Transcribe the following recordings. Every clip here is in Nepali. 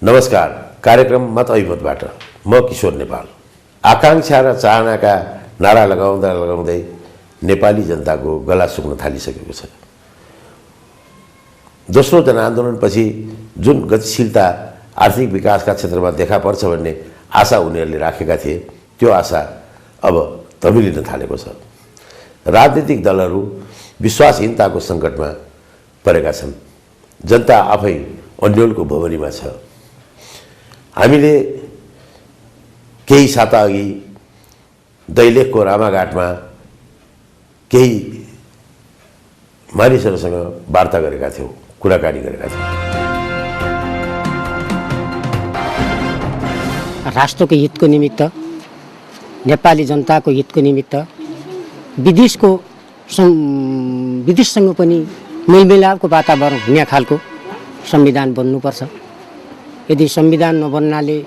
नमस्कार, कार्यक्रम मत ऐमतबाट म किशोर नेपाल। आकांक्षा र चाहनाका नारा लगाउँदा लगाउँदै नेपाली जनताको गला सुक्न थालिसकेको छ। दोस्रो जनआन्दोलनपछि जुन गतिशीलता आर्थिक विकासका क्षेत्रमा देखा पर्छ भन्ने आशा उनीहरूले राखेका थिए, त्यो आशा अब धमिलिन थालेको छ। राजनीतिक दलहरू विश्वासहीनताको सङ्कटमा परेका छन्। जनता आफै अन्योलको भोवरीमा छ। हामीले केही साता अघि दैलेखको रामाघाटमा केही मानिसहरूसँग वार्ता गरेका थियौँ, कुराकानी गरेका थियौँ। राष्ट्रको हितको निमित्त, नेपाली जनताको हितको निमित्त विदेशसँग पनि मेलमिलापको वातावरण हुने खालको संविधान बन्नुपर्छ। यदि संविधान नबन्नाले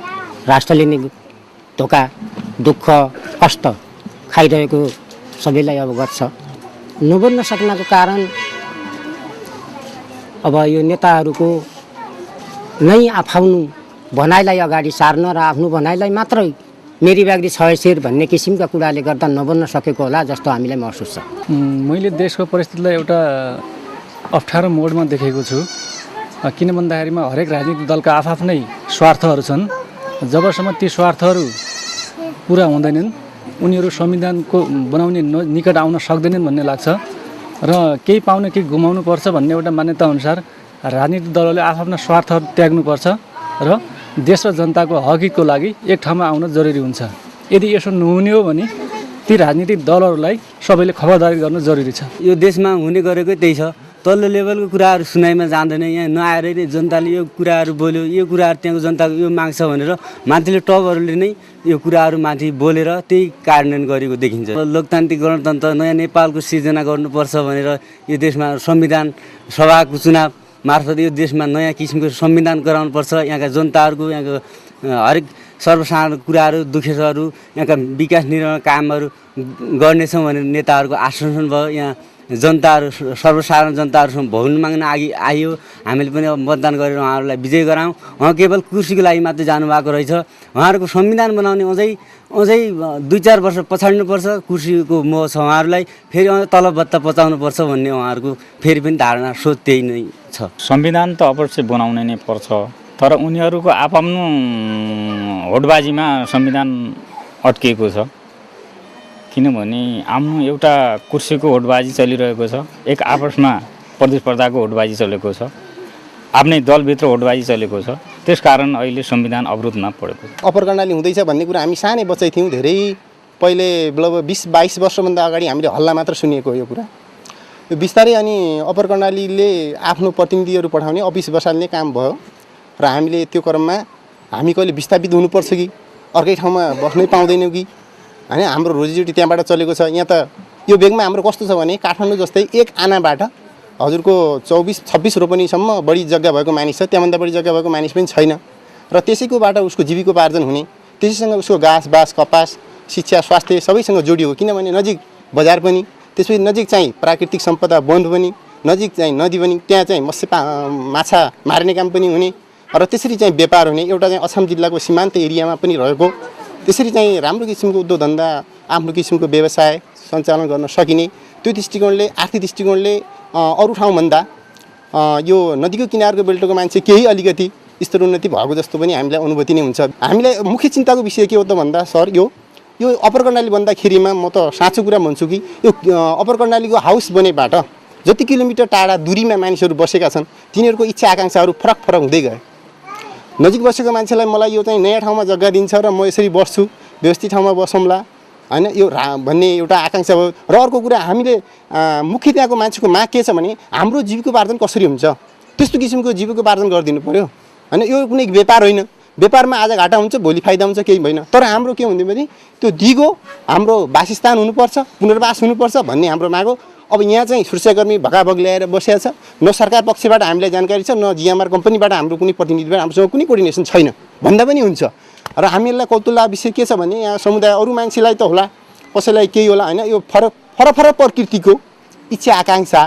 राष्ट्रले नै धोका, दुःख, कष्ट खाइरहेको सबैलाई अवगत छ। नबन्न सक्नको कारण अब यो नेताहरूको नै आफ्नो भनाइलाई अगाडि सार्न र आफ्नो भनाइलाई मात्रै मेरी बाग्री छ शेर भन्ने किसिमका कुराले गर्दा नबन्न सकेको होला जस्तो हामीलाई महसुस छ। मैले देशको परिस्थितिलाई एउटा अप्ठ्यारो मोडमा देखेको छु। किन भन्दाखेरिमा हरेक राजनीतिक दलका आफ्नै स्वार्थहरू छन्। जबसम्म ती स्वार्थहरू पुरा हुँदैनन्, उनीहरू संविधानको बनाउने निकट आउन सक्दैनन् भन्ने लाग्छ र केही पाउने केही गुमाउनु पर्छ भन्ने एउटा मान्यता अनुसार राजनीतिक दलहरूले आफ्ना स्वार्थहरू त्याग्नुपर्छ र देश र जनताको हकको लागि एक ठाउँमा आउन जरुरी हुन्छ। यदि यसो नहुने हो भने ती राजनीतिक दलहरूलाई सबैले खबरदारी गर्न जरुरी छ। यो देशमा हुने गरेको त्यही छ। तल्लो लेभलको कुराहरू सुनाइमा जाँदैन। यहाँ नआएर नै जनताले यो कुराहरू बोल्यो, यो कुराहरू त्यहाँको जनताको यो माग्छ भनेर माथिल्लो टपहरूले नै यो कुराहरू माथि बोलेर त्यही कार्यान्वयन गरेको देखिन्छ। लोकतान्त्रिक गणतन्त्र नयाँ नेपालको सिर्जना गर्नुपर्छ भनेर यो देशमा संविधान सभाको चुनाव मार्फत यो देशमा नयाँ किसिमको संविधान गराउनुपर्छ। यहाँका जनताहरूको, यहाँको हरेक सर्वसाधारण कुराहरू, दुखेसहरू, यहाँका विकास निर्माण कामहरू गर्नेछौँ भनेर नेताहरूको आश्वासन भयो। यहाँ जनताहरू, सर्वसाधारण जनताहरूसँग बहुल माग्न आइयो। हामीले पनि अब मतदान गरेर उहाँहरूलाई विजय गराउँ। उहाँ केवल कुर्सीको लागि मात्रै जानुभएको रहेछ। उहाँहरूको संविधान बनाउने अझै 2-4 वर्ष पछाड्नुपर्छ। कुर्सीको मोह छ उहाँहरूलाई। फेरि तलब भत्ता पचाउनुपर्छ भन्ने उहाँहरूको फेरि पनि धारणा सोच त्यही नै छ। संविधान त अवश्य बनाउनै नै पर्छ, तर उनीहरूको आफ्नो होडबाजीमा संविधान अड्किएको छ। किनभने आफ्नो एउटा कुर्सीको होडबाजी चलिरहेको छ, एक आपसमा प्रतिस्पर्धाको होडबाजी चलेको छ, आफ्नै दलभित्र होडबाजी चलेको छ। त्यसकारण अहिले संविधान अवरोधमा परेको छ। अप्पर कर्णाली हुँदैछ भन्ने कुरा हामी सानै बच्चै थियौँ। धेरै पहिले लगभग 20-22 वर्षभन्दा अगाडि हामीले हल्ला मात्र सुनिएको यो कुरा। यो बिस्तारै अनि अप्पर कर्णालीले आफ्नो प्रतिनिधिहरू पठाउने, अफिस बसाल्ने काम भयो र हामीले त्यो क्रममा हामी कहिले विस्थापित हुनुपर्छ कि अर्कै ठाउँमा बस्नै पाउँदैनौँ कि होइन। हाम्रो रोजीरोटी त्यहाँबाट चलेको छ। यहाँ त यो बेगमा हाम्रो कस्तो छ भने काठमाडौँ जस्तै एक आनाबाट हजुरको 24-26 रोपनीसम्म बढी जग्गा भएको मानिस छ, त्यहाँभन्दा बढी जग्गा भएको मानिस पनि छैन र त्यसैकोबाट उसको जीविकोपार्जन हुने, त्यसैसँग उसको घाँस बाँस, कपास, शिक्षा, स्वास्थ्य सबैसँग जोडियो। किनभने नजिक बजार पनि, त्यसपछि नजिक चाहिँ प्राकृतिक सम्पदा बन्द पनि, नजिक चाहिँ नदी पनि, त्यहाँ चाहिँ माछा मार्ने काम पनि हुने र त्यसरी चाहिँ व्यापार हुने, एउटा चाहिँ अछाम जिल्लाको सीमान्त एरियामा पनि रहेको। त्यसरी चाहिँ राम्रो किसिमको उद्योग धन्दा, आफ्नो किसिमको व्यवसाय सञ्चालन गर्न सकिने, त्यो दृष्टिकोणले, आर्थिक दृष्टिकोणले अरू ठाउँभन्दा यो नदीको किनारको बेल्टको मान्छे केही अलिकति स्तरोन्नति भएको जस्तो पनि हामीलाई अनुभूति नै हुन्छ। हामीलाई मुख्य चिन्ताको विषय के हो त भन्दा सर, यो अप्पर कर्णाली भन्दाखेरिमा म त साँचो कुरा भन्छु कि यो अप्पर कर्णालीको हाउस बनेबाट जति किलोमिटर टाढा दूरीमा मानिसहरू बसेका छन् तिनीहरूको इच्छा आकाङ्क्षाहरू फरक फरक हुँदै गए। नजिक बसेको मान्छेलाई मलाई यो चाहिँ नयाँ ठाउँमा जग्गा दिन्छ र म यसरी बस्छु, व्यवस्थित ठाउँमा बसौँला होइन, यो भन्ने एउटा आकाङ्क्षा भयो। र अर्को कुरा, हामीले मुख्य त्यहाँको मान्छेको माग के छ भने हाम्रो जीविकोपार्जन कसरी हुन्छ, त्यस्तो किसिमको जीविकोपार्जन गरिदिनु पऱ्यो होइन। यो कुनै व्यापार होइन। व्यापारमा आज घाटा हुन्छ, भोलि फाइदा हुन्छ, केही भएन। तर हाम्रो के हुँदैन भने त्यो दिगो हाम्रो वासस्थान हुनुपर्छ, पुनर्वास हुनुपर्छ भन्ने हाम्रो माग हो। अब यहाँ चाहिँ सुरक्षाकर्मी भगाभग ल्याएर बसेको छ। न सरकार पक्षबाट हामीलाई जानकारी छ, न जिएमआर कम्पनीबाट हाम्रो कुनै प्रतिनिधिबाट हामीसँग कुनै कोर्डिनेसन छैन भन्दा पनि हुन्छ। र हामीहरूलाई कौतुल्य विषय के छ भने यहाँ समुदाय अरू मान्छेलाई त होला, कसैलाई केही होला होइन, यो फरक प्रकृतिको इच्छा आकाङ्क्षा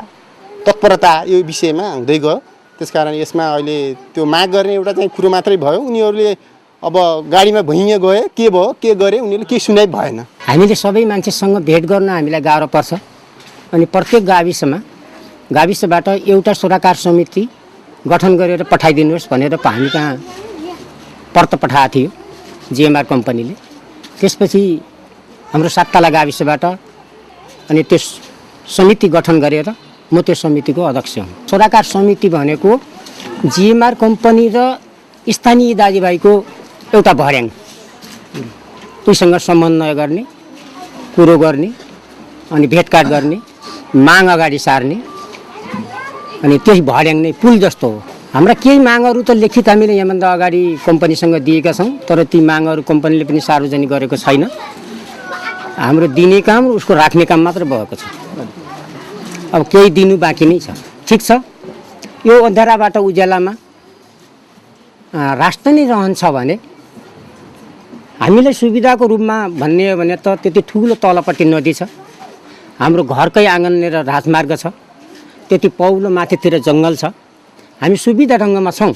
तत्परता यो विषयमा हुँदै गयो। त्यसकारण यसमा अहिले त्यो माग गर्ने एउटा चाहिँ कुरो मात्रै भयो। उनीहरूले अब गाडीमा भुइँया गए के भयो के गरे उनीहरूले केही सुनाइ भएन। हामीले सबै मान्छेसँग भेट गर्न हामीलाई गाह्रो पर्छ अनि प्रत्येक गाविसबाट एउटा सरोकार समिति गठन गरेर पठाइदिनुहोस् भनेर हामी कहाँ पर्त पठाएको थियो जिएमआर कम्पनीले। त्यसपछि हाम्रो 7 तला गाविसबाट अनि त्यो समिति गठन गरेर म त्यो समितिको अध्यक्ष हुँ। सरोकार समिति भनेको जिएमआर कम्पनी र स्थानीय दाजुभाइको एउटा भर्याङ, उसँग समन्वय गर्ने, कुरो गर्ने अनि भेटघाट गर्ने, माग अगाडि सार्ने अनि त्यही भर्याङ नै पुल जस्तो हो। हाम्रा केही मागहरू त लिखित हामीले यहाँभन्दा अगाडि कम्पनीसँग दिएका छौँ, तर ती मागहरू कम्पनीले पनि सार्वजनिक गरेको छैन। हाम्रो दिने काम र उसको राख्ने काम मात्र भएको छ। अब केही दिनु बाँकी नै छ। ठिक छ, यो अन्धाराबाट उज्यालामा राष्ट्र नै रहन्छ भने हामीलाई सुविधाको रूपमा भन्ने हो भने त त्यति ठुलो तलपट्टि नदी छ, हाम्रो घरकै आँगननेर राजमार्ग छ, त्यति पौलो माथितिर जङ्गल छ, हामी सुविधा ढङ्गमा छौँ।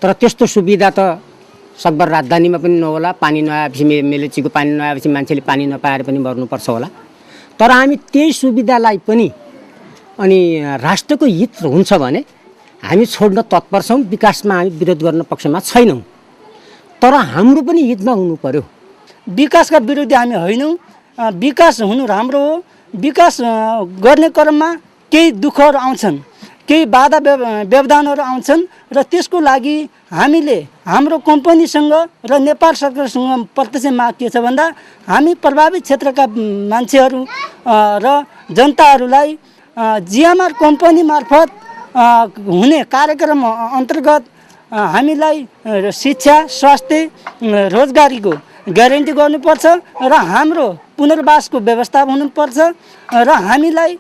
तर त्यस्तो सुविधा त सकभर राजधानीमा पनि नहोला। पानी नआएपछि मेलुचीको पानी नआएपछि मान्छेले पानी नपाएर पनि मर्नुपर्छ होला। तर हामी त्यही सुविधालाई पनि अनि राष्ट्रको हित हुन्छ भने हामी छोड्न तत्पर छौँ। विकासमा हामी विरोध गर्न पक्षमा छैनौँ, तर हाम्रो पनि हितमा हुनु पर्यो। विकासका विरोधी हामी होइनौँ। विकास हुनु राम्रो हो। विकास गर्ने क्रममा केही दुःखहरू आउँछन्, केही बाधा व्यवधानहरू आउँछन् र त्यसको लागि हामीले हाम्रो कम्पनीसँग र नेपाल सरकारसँग प्रत्यक्ष माग के छ भन्दा हामी प्रभावित क्षेत्रका मान्छेहरू र जनताहरूलाई जिएमआर कम्पनी मार्फत हुने कार्यक्रम अन्तर्गत हामीलाई शिक्षा, स्वास्थ्य, रोजगारीको ग्यारेन्टी गर्नुपर्छ र हाम्रो पुनर्वासको व्यवस्था हुनुपर्छ र हामीलाई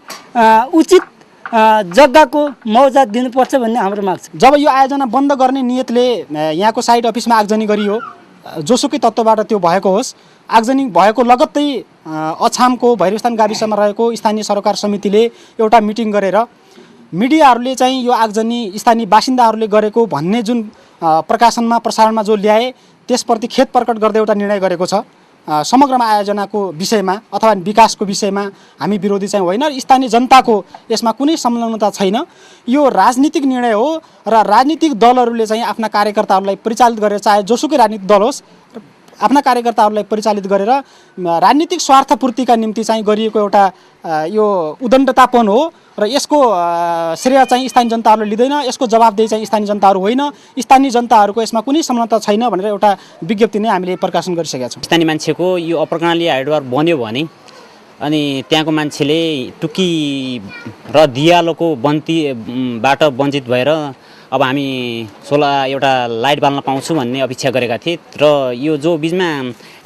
उचित जग्गाको मौजा दिनुपर्छ भन्ने हाम्रो माग छ। जब यो आयोजना बन्द गर्ने नियतले यहाँको साइड अफिसमा आगजनी गरियो, जोसुकै तत्त्वबाट त्यो भएको होस्, आगजनी भएको लगत्तै अछामको भैरवस्थान गाविसमा रहेको स्थानीय सरोकार समितिले एउटा मिटिङ गरेर मिडियाहरूले चाहिँ यो आगजनी स्थानीय बासिन्दाहरूले गरेको भन्ने जुन प्रकाशनमा प्रसारणमा जो ल्याए त्यसप्रति खेद प्रकट गर्दै एउटा निर्णय गरेको छ। समग्रमा आयोजनाको विषयमा अथवा विकासको विषयमा हामी विरोधी चाहिँ होइन। स्थानीय जनताको यसमा कुनै संलग्नता छैन। यो राजनीतिक निर्णय हो र राजनीतिक दलहरूले चाहिँ आफ्ना कार्यकर्ताहरूलाई परिचालित गरेर, चाहे जोसुकै राजनीतिक दल होस्, आफ्ना कार्यकर्ताहरूलाई परिचालित गरेर राजनीतिक स्वार्थपूर्तिका निम्ति चाहिँ गरिएको एउटा यो उद्दण्डतापन हो र यसको श्रेय चाहिँ स्थानीय जनताहरूले लिँदैन। यसको जवाबदेही चाहिँ स्थानीय जनताहरू होइन। स्थानीय जनताहरूको यसमा कुनै संलग्नता छैन भनेर एउटा विज्ञप्ति नै हामीले प्रकाशन गरिसकेका छौँ। स्थानीय मान्छेको यो अप्रकणाली हाइडवार बन्यो भने अनि त्यहाँको मान्छेले टुकी र दियालोको बन्तीबाट वञ्चित भएर अब हामी 16 एउटा लाइट बाल्न पाउँछु भन्ने अपेक्षा गरेका थिए र यो जो बिचमा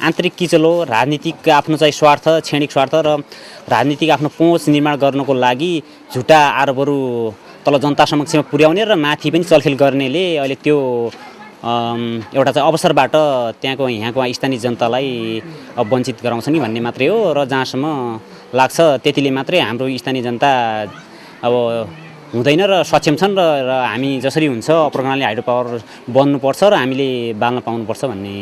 आन्तरिक किचलो, राजनीतिक आफ्नो चाहिँ स्वार्थ, क्षणिक स्वार्थ र राजनीतिक आफ्नो पहुँच निर्माण गर्नको लागि झुटा आरोपहरू तल जनता समक्षमा पुर्याउने र माथि पनि चलखेल गर्नेले अहिले त्यो एउटा चाहिँ अवसरबाट यहाँको स्थानीय जनतालाई अब वञ्चित गराउँछन् कि भन्ने मात्रै हो र जहाँसम्म लाग्छ त्यतिले मात्रै हाम्रो स्थानीय जनता अब हुँदैन र सक्षम छन् र हामी जसरी हुन्छ अप्रकणाली हाइड्रो पावर बन्नुपर्छ र हामीले बाल्न पाउनुपर्छ भन्ने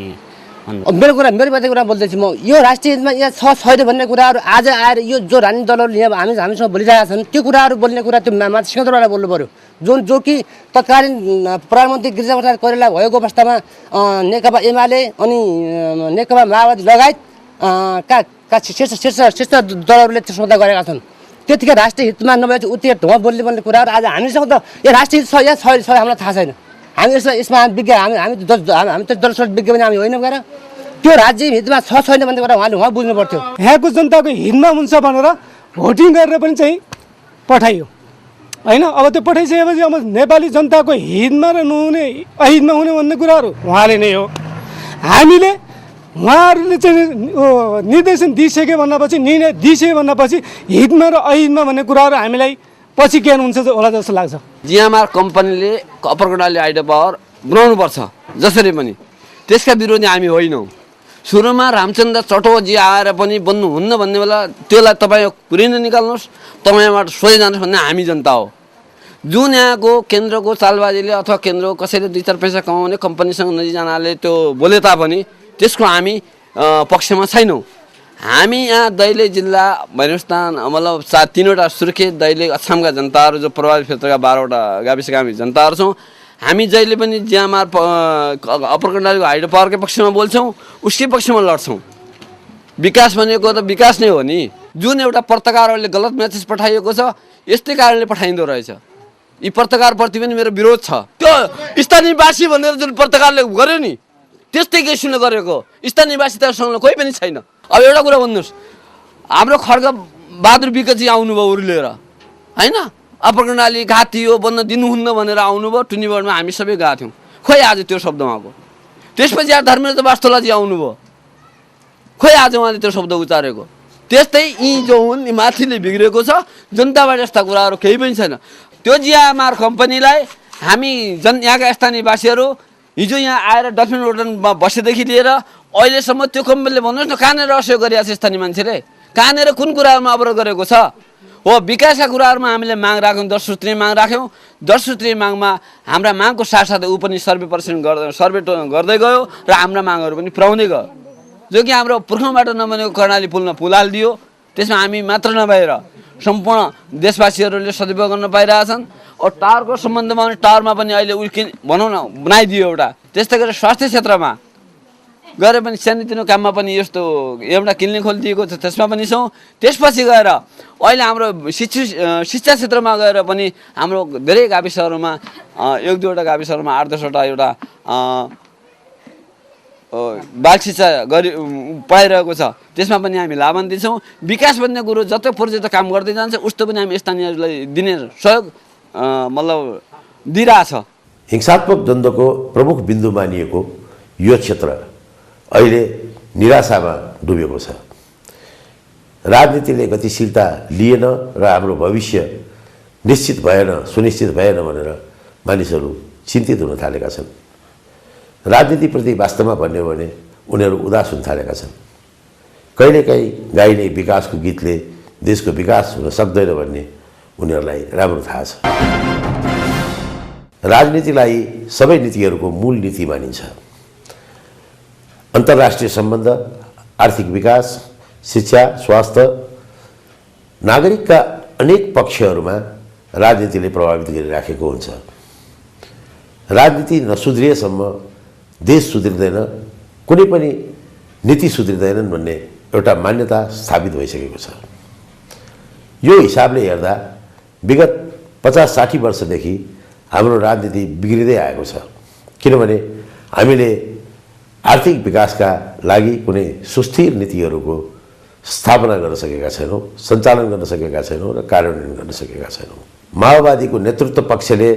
मेरो कुरा बोल्दैछु म। यो राष्ट्रिय हितमा यहाँ छ छैन भन्ने कुराहरू आज आएर यो जो राजनीतिक दलहरूले यहाँ हामीसँग बोलिरहेका छन् त्यो कुराहरू बोल्ने कुरा त्यो माथि सिंहदरबारबाट बोल्नु पऱ्यो। जो कि तत्कालीन प्रधानमन्त्री गिरिजाप्रसाद कोइराला भएको अवस्थामा नेकपा एमाले अनि नेकपा माओवादी लगायत शीर्ष दलहरूले त्यो सौदा गरेका छन्। त्यतिकै राष्ट्रिय हितमा नभए उत्तिर धुवा बोल्ने भन्ने कुराहरू आज हामीसँग त यो राष्ट्रिय हित छ या छ हामीलाई थाहा छैन। हामी यसमा विज्ञ हामी त दलस्रोत विज्ञ पनि हामी होइन गएर त्यो राज्य हितमा छ छैन भन्ने कुरा उहाँ बुझ्नु पर्थ्यो। यहाँको जनताको हितमा हुन्छ भनेर भोटिङ गरेर पनि चाहिँ पठाइयो होइन। अब त्यो पठाइसकेपछि अब नेपाली जनताको हितमा र नहुने अहितमा हुने भन्ने कुराहरू उहाँले नै हो। हामीले उहाँहरूले चाहिँ निर्देशन दिइसके भन्नापछि, निर्णय दिइसके भन्नापछि हितमा र अहितमा भन्ने कुराहरू हामीलाई पछि ज्ञान हुन्छ होला जस्तो लाग्छ। जिएमआर कम्पनीले अप्रकणाली हाइड्रो पावर बनाउनुपर्छ जसरी पनि, त्यसका विरोधी हामी होइनौँ। सुरुमा रामचन्द्र चटोजी आएर पनि बन्नुहुन्न भन्ने बेला त्यसलाई तपाईँ कुरै ननिकाल्नुहोस्, तपाईँबाट सोझै जानुहोस् भन्ने हामी जनता हो। जुन यहाँको केन्द्रको चालबाजीले अथवा केन्द्रको कसैले 2-4 पैसा कमाउने कम्पनीसँग नजिकजनाले त्यो बोले तापनि त्यसको हामी पक्षमा छैनौँ। हामी यहाँ दैलेख जिल्ला भैरवस्थान मतलब 3वटा सुर्खेत दैलेख अछामका जनताहरू जो प्रभावित क्षेत्रका 12वटा गाविसका हामी जनताहरू छौँ। हामी जहिले पनि जियामार अप्पर कर्णालीको हाइड्रो पावरकै पक्षमा बोल्छौँ, उसकै पक्षमा लड्छौँ। विकास भनेको त विकास नै हो नि। जुन एउटा पत्रकारहरूले गलत मेसेज पठाइएको छ यस्तै कारणले पठाइँदो रहेछ। यी पत्रकारप्रति पनि मेरो विरोध छ। त्यो स्थानीयवासी भनेर जुन पत्रकारले गर्यो नि त्यस्तै केसुले गरेको स्थानीयवासी त कोही पनि छैन। अब एउटा कुरा भन्नुहोस्, हाम्रो खड्ग बहादुर विकजी आउनुभयो उर्लेर होइन, अप्पर कर्णाली घाँटी हो बन्न दिनुहुन्न भनेर आउनुभयो। टुनिबोर्डमा हामी सबै गएको थियौँ, खोइ आज त्यो शब्द उहाँको। त्यसपछि यहाँ धर्मेन्द्र वास्तोलाजी आउनुभयो, खोइ आज उहाँले त्यो शब्द उच्चारेको। त्यस्तै यी जो हुन् यी माथिले बिग्रेको छ, जनताबाट यस्ता कुराहरू केही पनि छैन। त्यो जियामार कम्पनीलाई हामी यहाँका स्थानीयवासीहरू हिजो यहाँ आएर डल्फिन होटलमा बसेदेखि लिएर अहिलेसम्म त्यो कम्पनीले भन्नुहोस् न कहाँनिर असहयोग गरिरहेको छ स्थानीय मान्छेले, कहाँनिर कुन कुराहरूमा अवरोध गरेको छ। हो विकासका कुराहरूमा हामीले माग राख्यौँ, 10 सूत्रीय माग राख्यौँ। 10 सूत्रीय मागमा हाम्रा मागको साथसाथै ऊ पनि सर्वे गर्दै गयो र हाम्रा मागहरू पनि पुर्याउँदै गयो। जो कि हाम्रो पुर्खौँबाट नबनेको कर्णाली पुलमा पुल हालिदियो। त्यसमा हामी मात्र नभएर सम्पूर्ण देशवासीहरूले सदुपयोग गर्न पाइरहेछन्। टावरको सम्बन्धमा पनि टावरमा पनि अहिले भनौँ न बनाइदियो एउटा। त्यस्तै गरेर स्वास्थ्य क्षेत्रमा गएर पनि सानोतिनो काममा पनि यस्तो एउटा क्लिनिक खोलिदिएको छ, त्यसमा पनि छौँ। त्यसपछि गएर अहिले हाम्रो शिक्षा क्षेत्रमा गएर पनि हाम्रो धेरै गाविसहरूमा 1-2वटा गाविसहरूमा 8-10वटा एउटा बाल शिक्षा पाइरहेको छ, त्यसमा पनि हामी लाभान्वित छौँ। विकास भन्ने कुरो जति प्रोजेक्ट काम गर्दै जान्छ उस्तो पनि हामी स्थानीयहरूलाई दिने सहयोग मतलब दिइरहेछ। हिंसात्मक द्वन्द्वको प्रमुख बिन्दु मानिएको यो क्षेत्र अहिले निराशामा डुबेको छ। राजनीतिले गतिशीलता लिएन र हाम्रो भविष्य निश्चित भएन, सुनिश्चित भएन भनेर मानिसहरू चिन्तित हुन थालेका छन्। राजनीतिप्रति वास्तवमा भन्यो भने उनीहरू उदास हुन थालेका छन्। कहिलेकाहीँ गाइने विकासको गीतले देशको विकास हुन सक्दैन भन्ने उनीहरूलाई राम्रो थाहा छ। राजनीतिलाई सबै नीतिहरूको मूल नीति मानिन्छ। अन्तर्राष्ट्रिय सम्बन्ध, आर्थिक विकास, शिक्षा, स्वास्थ्य, नागरिकका अनेक पक्षहरूमा राजनीतिले प्रभावित गरिराखेको हुन्छ। राजनीति नसुध्रिएसम्म देश सुध्रिँदैन, कुनै पनि नीति सुध्रिँदैनन् भन्ने एउटा मान्यता स्थापित भइसकेको छ। यो हिसाबले हेर्दा विगत 50-60 वर्षदेखि हाम्रो राजनीति बिग्रिँदै आएको छ। किनभने हामीले आर्थिक विकासका लागि कुनै सुस्थिर नीतिहरूको स्थापना गर्न सकेका छैनौँ, सञ्चालन गर्न सकेका छैनौँ र कार्यान्वयन गर्न सकेका छैनौँ। माओवादीको नेतृत्व पक्षले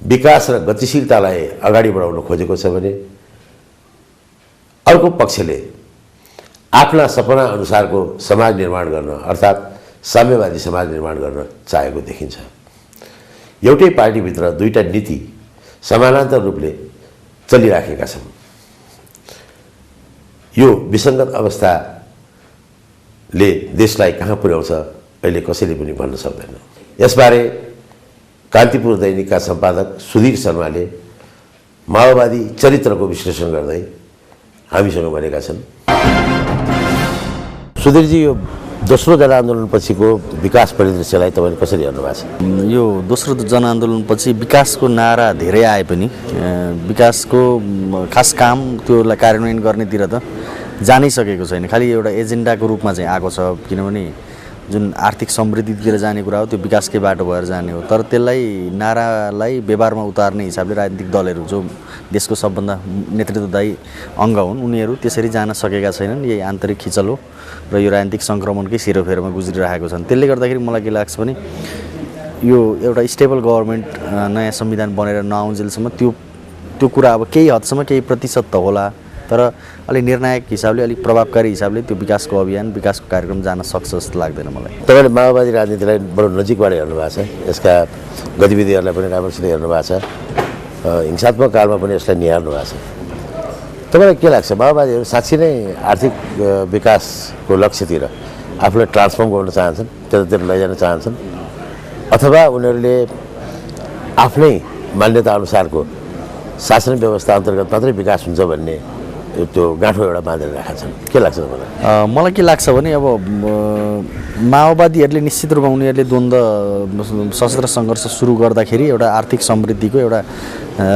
विकास र गतिशीलतालाई अगाडि बढाउन खोजेको छ भने अर्को पक्षले आफ्ना सपना अनुसारको समाज निर्माण गर्न अर्थात् साम्यवादी समाज निर्माण गर्न चाहेको देखिन्छ। एउटै पार्टीभित्र 2टा नीति समानान्तर रूपले चलिराखेका छन्। यो विसङ्गत अवस्थाले देशलाई कहाँ पुर्याउँछ अहिले कसैले पनि भन्न सक्दैन। यसबारे कान्तिपुर दैनिकका सम्पादक सुधीर शर्माले माओवादी चरित्रको विश्लेषण गर्दै हामीसँग भनेका छन्। सुधीरजी, यो दोस्रो जनआन्दोलनपछिको विकास परिदृश्यलाई तपाईँले कसरी हेर्नुभएको छ? यो दोस्रो जनआन्दोलनपछि विकासको नारा धेरै आए पनि विकासको खास काम त्योलाई कार्यान्वयन गर्नेतिर त जानै सकेको छैन। खालि एउटा एजेन्डाको रूपमा चाहिँ आएको छ। किनभने जुन आर्थिक समृद्धितिर जाने कुरा हो त्यो विकासकै बाटो भएर जाने हो। तर त्यसलाई नारालाई व्यवहारमा उतार्ने हिसाबले राजनीतिक दलहरू जो देशको सबभन्दा नेतृत्वदायी अङ्ग हुन् उनीहरू त्यसरी जान सकेका छैनन्। यही आन्तरिक खिचल हो र यो राजनीतिक सङ्क्रमणकै सेरोफेरोमा गुज्रिरहेको छन्। त्यसले गर्दाखेरि मलाई के लाग्छ भने यो एउटा स्टेबल गभर्मेन्ट नयाँ संविधान बनेर नआउन्जेलसम्म त्यो कुरा अब केही हदसम्म केही प्रतिशत त होला, तर अलिक निर्णायक हिसाबले अलिक प्रभावकारी हिसाबले त्यो विकासको अभियान विकासको कार्यक्रम जान सक्छ जस्तो लाग्दैन मलाई। तपाईँले माओवादी राजनीतिलाई बडो नजिकबाट हेर्नु भएको छ, यसका गतिविधिहरूलाई पनि राम्रोसित हेर्नु भएको छ, हिंसात्मक कालमा पनि यसलाई निहाल्नु भएको छ। तपाईँलाई के लाग्छ, माओवादीहरू साँच्चै नै आर्थिक विकासको लक्ष्यतिर आफूलाई ट्रान्सफर्म गर्न चाहन्छन्, त्यतातिर लैजान चाहन्छन्, अथवा उनीहरूले आफ्नै मान्यता अनुसारको शासन व्यवस्था अन्तर्गत मात्रै विकास हुन्छ भन्ने त्यो गाँठो एउटा बाँधेर राखेका छन्। के लाग्छ तपाईँलाई? मलाई के लाग्छ भने अब माओवादीहरूले निश्चित रूपमा उनीहरूले द्वन्द्व सशस्त्र सङ्घर्ष सुरु गर्दाखेरि एउटा आर्थिक समृद्धिको एउटा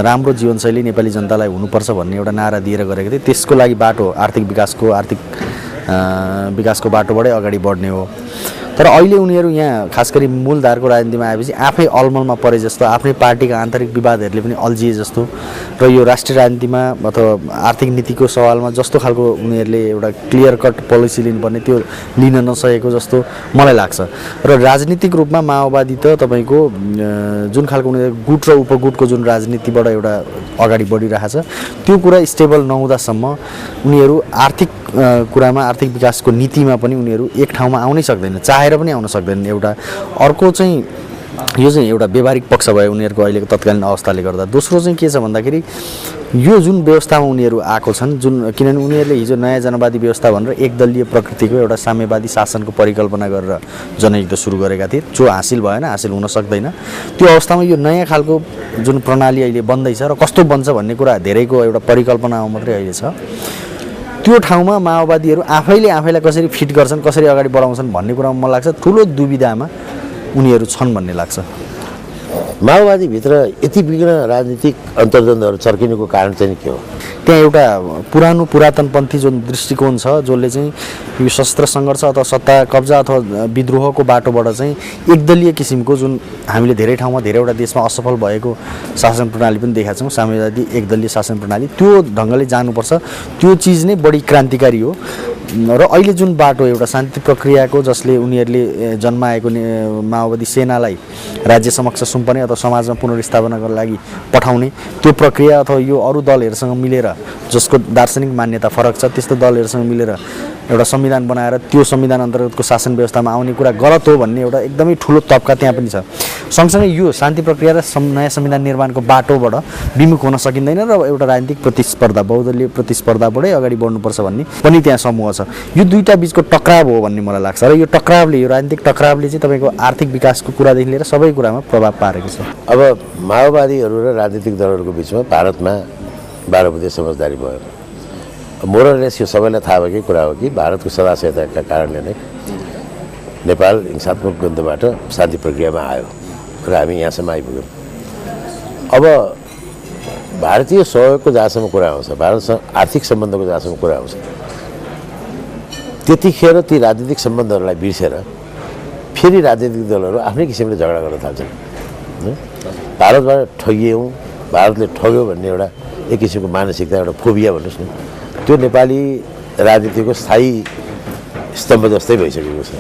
राम्रो जीवनशैली नेपाली जनतालाई हुनुपर्छ भन्ने एउटा नारा दिएर गरेको थिए। त्यसको लागि बाटो आर्थिक विकासको बाटोबाटै अगाडि बढ्ने हो। तर अहिले उनीहरू यहाँ खास गरी मूलधारको राजनीतिमा आएपछि आफै अलमलमा परे जस्तो, आफ्नै पार्टीका आन्तरिक विवादहरूले पनि अल्झिए जस्तो र यो राष्ट्रिय राजनीतिमा अथवा आर्थिक नीतिको सवालमा जस्तो खालको उनीहरूले एउटा क्लियर कट पोलिसी लिनुपर्ने त्यो लिन नसकेको जस्तो मलाई लाग्छ। र राजनीतिक रूपमा माओवादी त तपाईँको जुन खालको उनीहरू गुट र उपगुटको जुन राजनीतिबाट एउटा अगाडि बढिरहेछ त्यो कुरा स्टेबल नहुँदासम्म उनीहरू आर्थिक कुरामा आर्थिक विकासको नीतिमा पनि उनीहरू एक ठाउँमा आउनै सक्दैन, चाहेर पनि आउन सक्दैनन्। एउटा अर्को चाहिँ यो चाहिँ एउटा व्यवहारिक पक्ष भयो उनीहरूको अहिलेको तत्कालीन अवस्थाले गर्दा। दोस्रो चाहिँ के छ भन्दाखेरि यो जुन व्यवस्थामा उनीहरू आएको छन्, जुन किनभने उनीहरूले हिजो नयाँ जनवादी व्यवस्था भनेर एकदलीय प्रकृतिको एउटा साम्यवादी शासनको परिकल्पना गरेर जनयुद्ध सुरु गरेका थिए, जो हासिल भएन, हासिल हुन सक्दैन। त्यो अवस्थामा यो नयाँ खालको जुन प्रणाली अहिले बन्दैछ र कस्तो बन्छ भन्ने कुरा धेरैको एउटा परिकल्पनामा मात्रै अहिले छ। त्यो ठाउँमा माओवादीहरू आफैलाई कसरी फिट गर्छन्, कसरी अगाडि बढाउँछन् भन्ने कुरामा मलाई लाग्छ ठुलो दुविधामा उनीहरू छन् भन्ने लाग्छ। माओवादीभित्र यति बिघ्न राजनीतिक अन्तर्द्वन्द्वहरू चर्किनुको कारण चाहिँ के हो? त्यहाँ एउटा पुरातनपन्थी जुन दृष्टिकोण छ, जसले चाहिँ यो सशस्त्र सङ्घर्ष अथवा सत्ता कब्जा अथवा विद्रोहको बाटोबाट चाहिँ एकदलीय किसिमको जुन हामीले धेरै ठाउँमा धेरैवटा देशमा असफल भएको शासन प्रणाली पनि देखाएको छौँ, साम्यवादी एकदलीय शासन प्रणाली, त्यो ढङ्गले जानुपर्छ। त्यो चिज नै बढी क्रान्तिकारी हो। र अहिले जुन बाटो एउटा शान्ति प्रक्रियाको जसले उनीहरूले जन्माएको माओवादी सेनालाई राज्य समक्ष सुम्पने अथवा समाजमा पुनर्स्थापनाको लागि पठाउने त्यो प्रक्रिया अथवा यो अरू दलहरूसँग मिलेर जसको दार्शनिक मान्यता फरक छ त्यस्तो दलहरूसँग मिलेर एउटा संविधान बनाएर त्यो संविधान अन्तर्गतको शासन व्यवस्थामा आउने कुरा गलत हो भन्ने एउटा एकदमै ठुलो तबका त्यहाँ पनि छ। सँगसँगै यो शान्ति प्रक्रिया र नयाँ संविधान निर्माणको बाटोबाट विमुख हुन सकिँदैन र एउटा राजनीतिक प्रतिस्पर्धा बहुदलीय प्रतिस्पर्धाबाटै अगाडि बढ्नुपर्छ भन्ने पनि त्यहाँ समूह छ। यो दुईटा बिचको टक्राव हो भन्ने मलाई लाग्छ र यो टक्रावले, यो राजनीतिक टक्रावले चाहिँ तपाईँको आर्थिक विकासको कुरादेखि लिएर सबै कुरामा प्रभाव पारेको छ। अब माओवादीहरू र राजनीतिक दलहरूको बिचमा भारतमा 12 बुँदे समझदारी भयो। मोरलेस यो सबैलाई थाहा भएकै कुरा हो कि भारतको सदाशयताका कारणले नै नेपाल हिंसात्मक द्वन्द्वबाट शान्ति प्रक्रियामा आयो र हामी यहाँसम्म आइपुग्यौँ। अब भारतीय सहयोगको जहाँसम्म कुरा आउँछ, भारतसँग आर्थिक सम्बन्धको जहाँसम्म कुरा आउँछ, त्यतिखेर ती राजनीतिक सम्बन्धहरूलाई बिर्सेर फेरि राजनीतिक दलहरू आफ्नै किसिमले झगडा गर्न थाल्छन्। भारतबाट ठगियौँ, भारतले ठग्यो भन्ने एउटा एक किसिमको मानसिकता, एउटा फोबिया भन्नुहोस् न, त्यो नेपाली राजनीतिको स्थायी स्तम्भ जस्तै भइसकेको छ।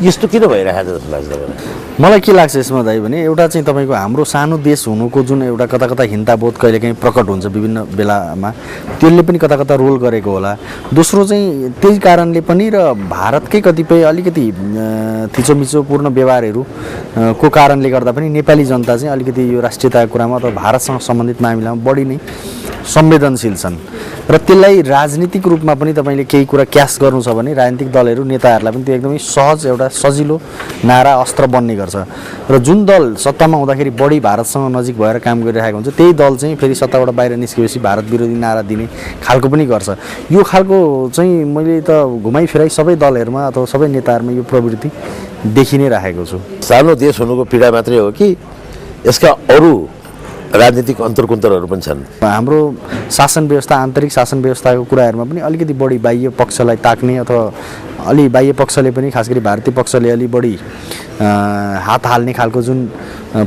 यस्तो किन भइरहेको छ जस्तो लाग्छ तपाईँलाई? मलाई के लाग्छ यसमा दाइ भने एउटा चाहिँ तपाईँको हाम्रो सानो देश हुनुको जुन एउटा कता कता हिंताबोध कहिलेकाहीँ प्रकट हुन्छ विभिन्न बेलामा, त्यसले पनि कता कता रोल गरेको होला। दोस्रो चाहिँ त्यही कारणले पनि र भारतकै कतिपय अलिकति थिचोमिचोपूर्ण व्यवहारहरू को कारणले गर्दा पनि नेपाली जनता चाहिँ अलिकति यो राष्ट्रियताको कुरामा अथवा भारतसँग सम्बन्धित मामिलामा बढी नै संवेदनशील छन् र त्यसलाई राजनीतिक रूपमा पनि तपाईँले केही कुरा क्यास गर्नु छ भने राजनीतिक दलहरू नेताहरूलाई पनि त्यो एकदमै सहज एउटा सजिलो नारा अस्त्र बन्ने गर्छ र जुन दल सत्तामा हुँदाखेरि बढी भारतसँग नजिक भएर काम गरिरहेको हुन्छ त्यही दल चाहिँ फेरि सत्ताबाट बाहिर निस्केपछि भारत विरोधी नारा दिने खालको पनि गर्छ। यो खालको चाहिँ मैले त घुमाइ फिराइ सबै दलहरूमा अथवा सबै नेताहरूमा यो प्रवृत्ति देखि नै राखेको छु। सानो देश हुनुको पीडा मात्रै हो कि यसका अरू राजनीतिक अन्तर्कुन्तरहरू पनि छन्? हाम्रो शासन व्यवस्था, आन्तरिक शासन व्यवस्थाको कुराहरूमा पनि अलिकति बढी बाह्य पक्षलाई ताक्ने अथवा अलि बाह्य पक्षले पनि खास गरी भारतीय पक्षले अलि बढी हात हाल्ने खालको जुन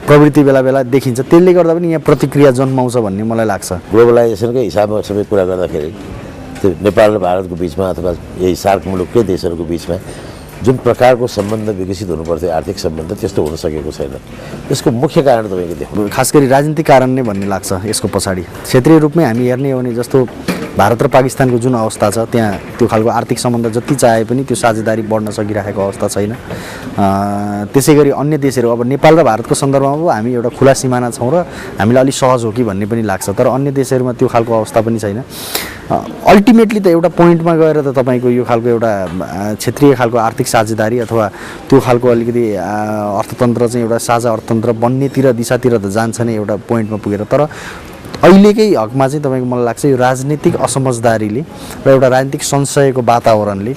प्रवृत्ति बेला बेला देखिन्छ, त्यसले गर्दा पनि यहाँ प्रतिक्रिया जन्माउँछ भन्ने मलाई लाग्छ। ग्लोबलाइजेसनकै हिसाबमा सबै कुरा गर्दाखेरि त्यो नेपाल र भारतको बिचमा अथवा यही सार्क मुलुककै देशहरूको बिचमा जुन प्रकारको सम्बन्ध विकसित हुनुपर्थ्यो आर्थिक सम्बन्ध त्यस्तो हुन सकेको छैन। यसको मुख्य कारण तपाईँको देख्नु? खास गरी राजनीतिक कारण नै भन्ने लाग्छ यसको पछाडि। क्षेत्रीय रूपमै हामी हेर्ने हो भने जस्तो भारत र पाकिस्तानको जुन अवस्था छ त्यहाँ त्यो खालको आर्थिक सम्बन्ध जति चाहे पनि त्यो साझेदारी बढ्न सकिरहेको अवस्था छैन। त्यसै गरी अन्य देशहरू, अब नेपाल र भारतको सन्दर्भमा हामी एउटा खुला सिमाना छौँ र हामीलाई अलिक सहज हो कि भन्ने पनि लाग्छ, तर अन्य देशहरूमा त्यो खालको अवस्था पनि छैन। अल्टिमेटली त एउटा पोइन्टमा गएर त तपाईँको यो खालको एउटा क्षेत्रीय खालको आर्थिक साझेदारी अथवा त्यो खालको अलिकति अर्थतन्त्र चाहिँ एउटा साझा अर्थतन्त्र बन्नेतिर दिशातिर त जान्छ नै एउटा पोइन्टमा पुगेर। तर अहिलेकै हकमा चाहिँ तपाईँको मलाई लाग्छ यो राजनीतिक असमझदारीले र एउटा राजनीतिक संशयको वातावरणले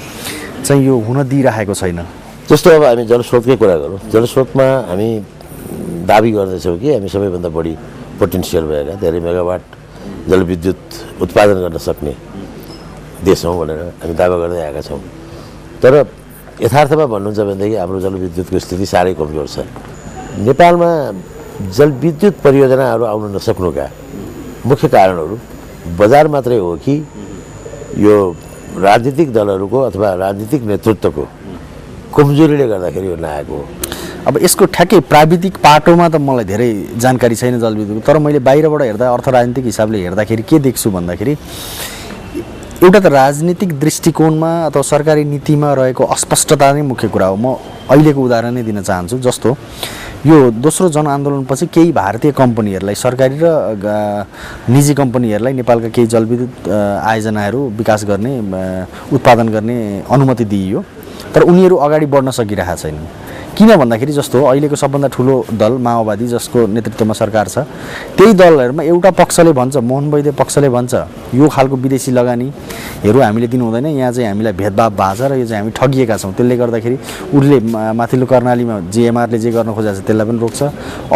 चाहिँ यो हुन दिइरहेको छैन। जस्तो अब हामी जलस्रोतकै कुरा गरौँ, जलस्रोतमा हामी दाबी गर्दैछौँ कि हामी सबैभन्दा बढी पोटेन्सियल भएका धेरै मेगावाट जलविद्युत उत्पादन गर्न सक्ने देश हौँ भनेर हामी दावा गर्दै आएका छौँ। तर यथार्थमा भन्नुहुन्छ भनेदेखि हाम्रो जलविद्युतको स्थिति साह्रै कमजोर छ। नेपालमा जलविद्युत परियोजनाहरू आउन नसक्नुका मुख्य कारणहरू बजार मात्रै हो कि यो राजनीतिक दलहरूको अथवा राजनीतिक नेतृत्वको कमजोरीले गर्दाखेरि यो नआएको हो। अब यसको ठ्याक्कै प्राविधिक पाटोमा त मलाई धेरै जानकारी छैन जलविद्युतको, तर मैले बाहिरबाट हेर्दा अर्थ राजनीतिक हिसाबले हेर्दाखेरि के देख्छु भन्दाखेरि एउटा त राजनीतिक दृष्टिकोणमा अथवा सरकारी नीतिमा रहेको अस्पष्टता नै मुख्य कुरा हो। म अहिलेको उदाहरण नै दिन चाहन्छु। जस्तो यो दोस्रो जनआन्दोलनपछि केही भारतीय कम्पनीहरूलाई, सरकारी र निजी कम्पनीहरूलाई नेपालका केही जलविद्युत आयोजनाहरू विकास गर्ने उत्पादन गर्ने अनुमति दिइयो, तर उनीहरू अगाडि बढ्न सकिरहेका छैनन्। किन भन्दाखेरि जस्तो अहिलेको सबभन्दा ठुलो दल माओवादी जसको नेतृत्वमा सरकार छ, त्यही दलहरूमा एउटा पक्षले भन्छ, मोहन वैद्य पक्षले भन्छ यो खालको विदेशी लगानीहरू हामीले दिनु हुँदैन, यहाँ चाहिँ हामीलाई भेदभाव भएको छ र यो चाहिँ हामी ठगिएका छौँ। त्यसले गर्दाखेरि उसले माथिल्लो कर्णालीमा जिएमआरले जे गर्न खोजेको छ त्यसलाई पनि रोक्छ,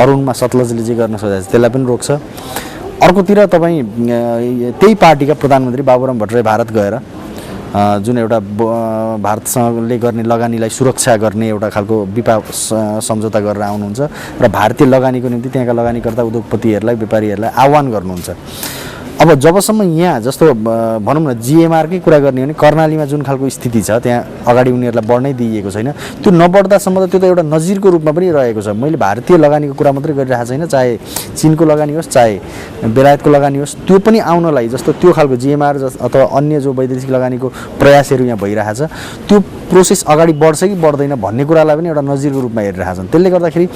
अरुणमा सतलजले जे गर्न खोजेको छ त्यसलाई पनि रोक्छ। अर्कोतिर तपाईँ त्यही पार्टीका प्रधानमन्त्री बाबुराम भट्टराई भारत गएर जुन एउटा भारतसँगले गर्ने लगानीलाई सुरक्षा गर्ने एउटा खालको सम्झौता गरेर आउनुहुन्छ र भारतीय लगानीको निम्ति त्यहाँका लगानीकर्ता उद्योगपतिहरूलाई व्यापारीहरूलाई आह्वान गर्नुहुन्छ। अब जबसम्म यहाँ जस्तो भनौँ न जिएमआरकै कुरा गर्ने हो भने कर्णालीमा जुन खालको स्थिति छ त्यहाँ अगाडि उनीहरूलाई बढ्नै दिइएको छैन। त्यो नबढ्दासम्म त त्यो त एउटा नजिरको रूपमा पनि रहेको छ। मैले भारतीय लगानीको कुरा मात्रै गरिरहेको छैन, चाहे चिनको लगानी होस् चाहे बेलायतको लगानी होस्, त्यो पनि आउनलाई जस्तो त्यो खालको जिएमआर अथवा अन्य जो वैदेशिक लगानीको प्रयासहरू यहाँ भइरहेको छ त्यो प्रोसेस अगाडि बढ्छ कि बढ्दैन भन्ने कुरालाई पनि एउटा नजिरको रूपमा हेरिरहेका छन्। त्यसले गर्दाखेरि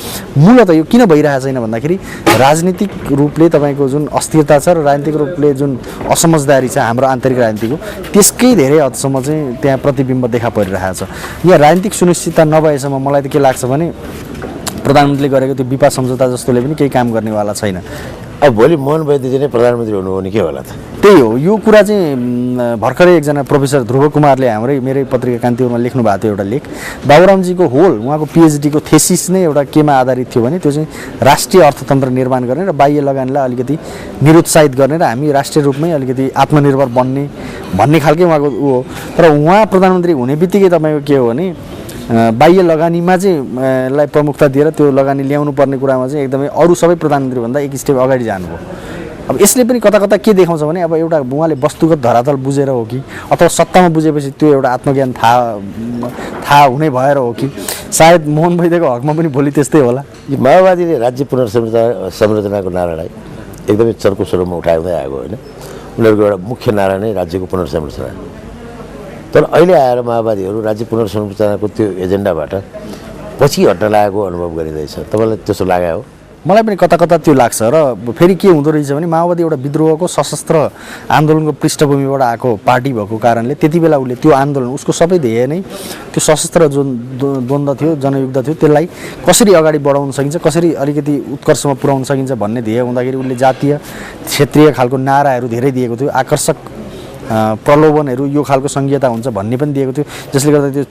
मूलत यो किन भइरहेको छैन भन्दाखेरि राजनीतिक रूपले तपाईँको जुन अस्थिरता छ र राजनीतिक रूपले जुन असमझदारी छ हाम्रो आन्तरिक राजनीतिको, त्यसकै धेरै हदसम्म चाहिँ त्यहाँ प्रतिबिम्ब देखा परिरहेको छ। यहाँ राजनीतिक सुनिश्चितता नभएसम्म मलाई त के लाग्छ भने प्रधानमन्त्रीले गरेको त्यो विपा सम्झौता जस्तोले पनि केही काम गर्नेवाला छैन। अब भोलि मोहन वैद्यजी नै प्रधानमन्त्री हुनु हो भने के होला त? त्यही हो, यो कुरा चाहिँ भर्खरै एकजना प्रोफेसर ध्रुव कुमारले मेरै पत्रिका कान्तिपुरमा लेख्नु भएको थियो एउटा लेख। बाबुरामजीको होल उहाँको पिएचडीको थेसिस नै एउटा केमा आधारित थियो भने त्यो चाहिँ राष्ट्रिय अर्थतन्त्र निर्माण गर्ने र बाह्य लगानीलाई अलिकति निरुत्साहित गर्ने र हामी राष्ट्रिय रूपमै अलिकति आत्मनिर्भर बन्ने भन्ने खालकै उहाँको ऊ हो। तर उहाँ प्रधानमन्त्री हुने बित्तिकै तपाईँको के हो भने बाह्य लगानीमा चाहिँ लाई प्रमुखता दिएर त्यो लगानी ल्याउनु पर्ने कुरामा चाहिँ एकदमै अरू सबै प्रधानमन्त्रीभन्दा एक स्टेप अगाडि जानुभयो। अब यसले पनि कता कता के देखाउँछ भने अब एउटा उहाँले वस्तुगत धरातल बुझेर हो कि अथवा सत्तामा बुझेपछि त्यो एउटा आत्मज्ञान थाहा हुने भएर हो कि सायद मोहन वैद्यको हकमा पनि भोलि त्यस्तै होला। यो माओवादीले राज्य पुनर्संरचनाको नारालाई एकदमै चर्को स्वरूपमा उठाउँदै आएको होइन, उनीहरूको एउटा मुख्य नारा नै राज्यको पुनर्संरचना। तर अहिले आएर माओवादीहरू राज्य पुनर्संरचनाको त्यो एजेन्डाबाट पछि हट्न लागेको अनुभव गरिँदैछ। तपाईँलाई त्यसो लाग्यो हो? मलाई पनि कता कता त्यो लाग्छ। र फेरि के हुँदो रहेछ भने माओवादी एउटा विद्रोहको सशस्त्र आन्दोलनको पृष्ठभूमिबाट आएको पार्टी भएको कारणले त्यति बेला उसले त्यो आन्दोलन उसको सबै ध्येय नै त्यो सशस्त्र जुन द्वन्द्व थियो जनयुद्ध थियो त्यसलाई कसरी अगाडि बढाउन सकिन्छ, कसरी अलिकति उत्कर्षमा पुर्याउन सकिन्छ भन्ने ध्येय हुँदाखेरि उसले जातीय क्षेत्रीय खालको नाराहरू धेरै दिएको थियो, आकर्षक प्रलोभनहरू यो खालको सङ्घीयता हुन्छ भन्ने पनि दिएको थियो, जसले गर्दा त्यो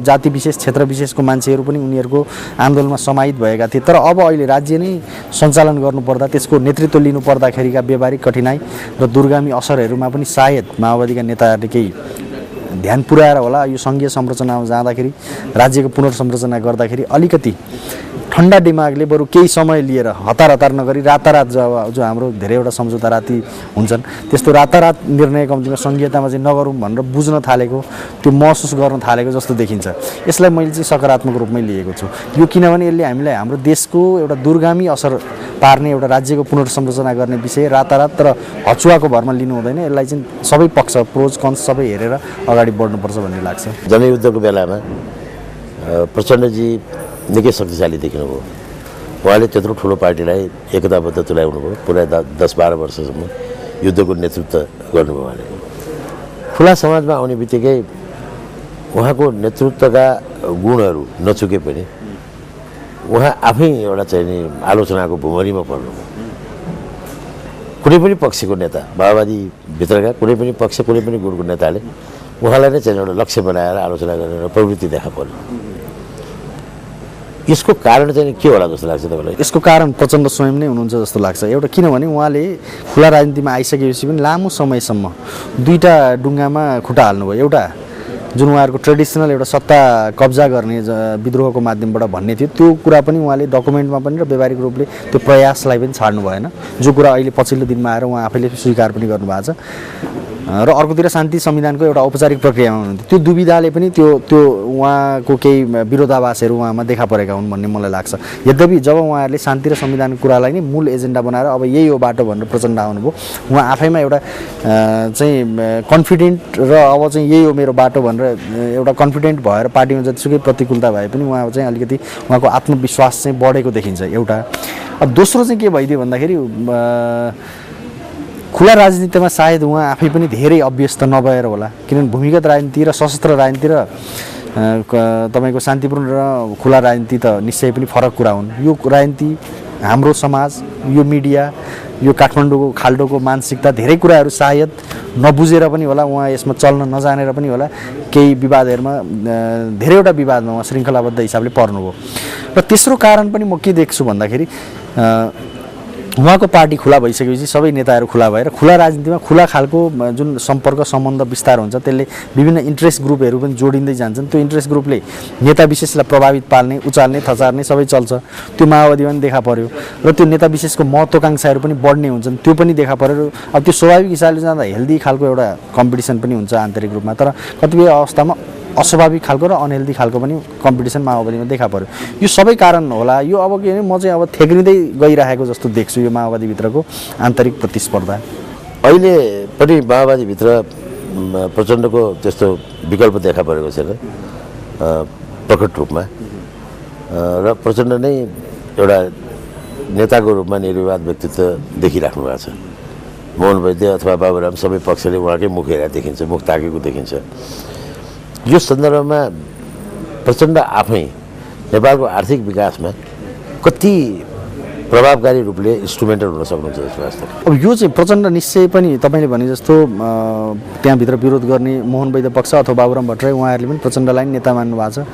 जाति विशेष क्षेत्र विशेषको मान्छेहरू पनि उनीहरूको आन्दोलनमा समाहित भएका थिए। तर अब अहिले राज्य नै सञ्चालन गर्नुपर्दा त्यसको नेतृत्व लिनुपर्दाखेरिका व्यावहारिक कठिनाइ र दूरगामी असरहरूमा पनि सायद माओवादीका नेताहरूले केही ध्यान पुर्याएर होला यो सङ्घीय संरचनामा जाँदाखेरि राज्यको पुनर्संरचना गर्दाखेरि अलिकति ठन्डा दिमागले बरु केही समय लिएर हतार नगरी रातारात जो हाम्रो धेरैवटा सम्झौता राति हुन्छन् त्यस्तो रातारात निर्णय कम्तीमा सङ्घीयतामा चाहिँ नगरौँ भनेर बुझ्न थालेको, त्यो महसुस गर्न थालेको जस्तो देखिन्छ। यसलाई मैले चाहिँ सकारात्मक रूपमै लिएको छु। यो किनभने यसले हामीलाई हाम्रो देशको एउटा दूरगामी असर पार्ने एउटा राज्यको पुनर्संरचना गर्ने विषय रातारात र हचुवाको भरमा लिनु हुँदैन। यसलाई चाहिँ सबै पक्ष प्रोज कन्स सबै हेरेर अगाडि बढ्नुपर्छ भन्ने लाग्छ। जनयुद्धको बेलामा प्रचण्डजी निकै शक्तिशाली देखिनुभयो। उहाँले त्यत्रो ठुलो पार्टीलाई एकताबद्ध तुल्याउनु भयो पुरै 10-12 वर्षसम्म। युद्धको नेतृत्व गर्नुभयो उहाँले। खुला समाजमा आउने बित्तिकै उहाँको नेतृत्वका गुणहरू नचुके पनि उहाँ आफै एउटा चाहिँ नि आलोचनाको भुमरीमा पर्नु। कुनै पनि पक्षको नेता, माओवादीभित्रका कुनै पनि पक्ष, कुनै पनि गुणको नेताले उहाँलाई नै चाहिँ एउटा लक्ष्य बनाएर आलोचना गरेर प्रवृत्ति देखा पर्यो। यसको कारण चाहिँ के होला जस्तो लाग्छ तपाईँलाई? यसको कारण प्रचण्ड स्वयं नै हुनुहुन्छ जस्तो लाग्छ। एउटा किनभने उहाँले खुला राजनीतिमा आइसकेपछि पनि लामो समयसम्म दुईवटा ढुङ्गामा खुट्टा हाल्नुभयो। एउटा जुन उहाँहरूको ट्रेडिसनल एउटा सत्ता कब्जा गर्ने विद्रोहको माध्यमबाट भन्ने थियो, त्यो कुरा पनि उहाँले डकुमेन्टमा पनि र व्यावहारिक रूपले त्यो प्रयासलाई पनि छाड्नु भएन, जो कुरा अहिले पछिल्लो दिनमा आएर उहाँ आफैले स्वीकार पनि गर्नुभएको छ। र अर्कोतिर शान्ति संविधानको एउटा औपचारिक प्रक्रियामा हुनुहुन्थ्यो। त्यो दुविधाले पनि त्यो उहाँको केही विरोधाभासहरू उहाँमा देखा परेका हुन् भन्ने मलाई लाग्छ। यद्यपि जब उहाँहरूले शान्ति र संविधानको कुरालाई नै मूल एजेन्डा बनाएर अब यही हो बाटो भनेर प्रचण्ड आउनुभयो, उहाँ आफैमा एउटा चाहिँ कन्फिडेन्ट र अब चाहिँ यही हो मेरो बाटो भनेर एउटा कन्फिडेन्ट भएर पार्टीमा जतिसुकै प्रतिकूलता भए पनि उहाँ चाहिँ अलिकति उहाँको आत्मविश्वास चाहिँ बढेको देखिन्छ एउटा। अब दोस्रो चाहिँ के भइदियो भन्दाखेरि खुला राजनीतिमा सायद उहाँ आफै पनि धेरै अभ्यस्त नभएर होला, किनभने भूमिगत राजनीति र सशस्त्र राजनीति र तपाईँको शान्तिपूर्ण र खुला राजनीति त निश्चय पनि फरक कुरा हुन्। यो राजनीति हाम्रो समाज, यो मिडिया, यो काठमाडौँको खाल्डोको मानसिकता धेरै कुराहरू सायद नबुझेर पनि होला, उहाँ यसमा चल्न नजानेर पनि होला, केही विवादहरूमा धेरैवटा विवादमा उहाँ श्रृङ्खलाबद्ध हिसाबले पर्नुभयो। र तेस्रो कारण पनि म के देख्छु भन्दाखेरि उहाँको पार्टी खुला भइसकेपछि सबै नेताहरू खुला भएर खुला राजनीतिमा खुला खालको जुन सम्पर्क सम्बन्ध विस्तार हुन्छ, त्यसले विभिन्न इन्ट्रेस्ट ग्रुपहरू पनि जोडिँदै जान्छन्। त्यो इन्ट्रेस्ट ग्रुपले नेता विशेषलाई प्रभावित पार्ने, उचाल्ने, थचार्ने सबै चल्छ। त्यो माओवादीमा पनि देखा पर्यो र त्यो नेता विशेषको महत्त्वाकांक्षाहरू पनि बढ्ने हुन्छन्, त्यो पनि देखा पर्यो। अब त्यो स्वाभाविक हिसाबले जाँदा हेल्दी खालको एउटा कम्पिटिसन पनि हुन्छ आन्तरिक रूपमा, तर कतिपय अवस्थामा अस्वाभाविक खालको र अनहेल्दी खालको पनि कम्पिटिसन माओवादीमा देखा पर्यो। यो सबै कारण होला। यो अब के भने म चाहिँ अब थेग्रिँदै गइरहेको जस्तो देख्छु यो माओवादीभित्रको आन्तरिक प्रतिस्पर्धा। अहिले पनि माओवादीभित्र प्रचण्डको त्यस्तो विकल्प देखा परेको छैन प्रकट रूपमा, र प्रचण्ड नै एउटा नेताको रूपमा निर्विवाद व्यक्तित्व देखिराख्नु भएको छ। मोहन वैद्य अथवा बाबुराम सबै पक्षले उहाँकै मुख हेरेर देखिन्छ, मुख ताकेको देखिन्छ। यो सन्दर्भमा प्रचण्ड आफै नेपालको आर्थिक विकासमा कति प्रभावकारी रूपले इन्स्ट्रुमेन्टल हुन सक्नुहुन्छ जस्तो लाग्छ? अब यो चाहिँ प्रचण्ड निश्चय पनि तपाईँले भने जस्तो त्यहाँभित्र विरोध गर्ने मोहन वैद्य पक्ष अथवा बाबुराम भट्टराई उहाँहरूले पनि प्रचण्डलाई नेता मान्नु भएको छ।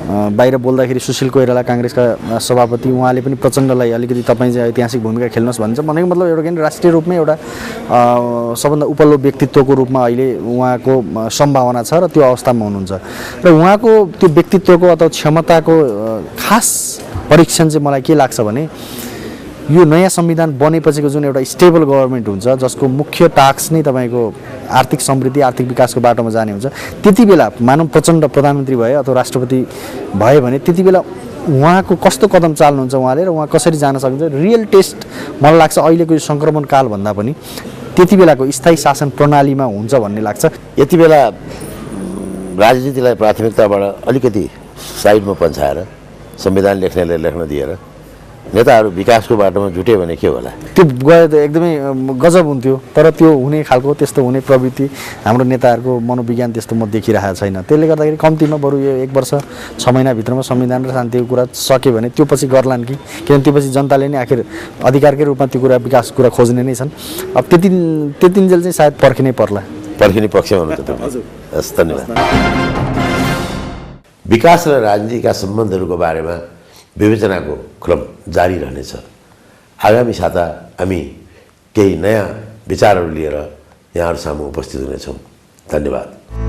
बाहिर बोल्दाखेरि सुशील कोइराला काङ्ग्रेसका सभापति उहाँले पनि प्रचण्डलाई अलिकति तपाईँ चाहिँ ऐतिहासिक भूमिका खेल्नुहोस् भन्छ। भनेको मतलब एउटा के राष्ट्रिय रूपमै एउटा सबभन्दा उपल्लो व्यक्तित्वको रूपमा अहिले उहाँको सम्भावना छ र त्यो अवस्थामा हुनुहुन्छ। र उहाँको त्यो व्यक्तित्वको अथवा क्षमताको खास परीक्षण चाहिँ मलाई के लाग्छ भने यो नयाँ संविधान बनेपछिको जुन एउटा स्टेबल गभर्मेन्ट हुन्छ, जसको मुख्य टास्क नै तपाईँको आर्थिक समृद्धि, आर्थिक विकासको बाटोमा जाने हुन्छ, त्यति बेला मानव प्रचण्ड प्रधानमन्त्री भए अथवा राष्ट्रपति भए भने त्यति बेला उहाँको कस्तो कदम चाल्नुहुन्छ उहाँले र उहाँ कसरी जान सकिन्छ, रियल टेस्ट मलाई लाग्छ अहिलेको यो सङ्क्रमण कालभन्दा पनि त्यति बेलाको स्थायी शासन प्रणालीमा हुन्छ भन्ने लाग्छ। यति बेला राजनीतिलाई प्राथमिकताबाट अलिकति साइडमा पन्छाएर संविधान लेख्नेले लेख्न दिएर नेताहरू विकासको बाटोमा जुट्यो भने के होला? त्यो गए त एकदमै गजब हुन्थ्यो, तर त्यो हुने खालको त्यस्तो हुने प्रवृत्ति हाम्रो नेताहरूको मनोविज्ञान त्यस्तो म देखिरहेको छैन। त्यसले गर्दाखेरि कम्तीमा बरु यो 1 वर्ष 6 महिनाभित्रमा संविधान र शान्तिको कुरा सक्यो भने त्यो पछि गर्लान् कि, किनभने त्यो पछि जनताले नै आखिर अधिकारकै रूपमा त्यो कुरा विकासको कुरा खोज्ने नै छन्। अब त्यतिन्जेल चाहिँ सायद पर्खिनै पर्ला। पर्खिने पक्षमा हुनुहुन्छ तपाईँ? हस्, धन्यवाद। विकास र राजनीतिका सम्बन्धहरूको बारेमा विवेचनाको क्रम जारी रहनेछ। आगामी साता हामी केही नयाँ विचारहरू लिएर यहाँहरू सामु उपस्थित हुनेछौँ। धन्यवाद।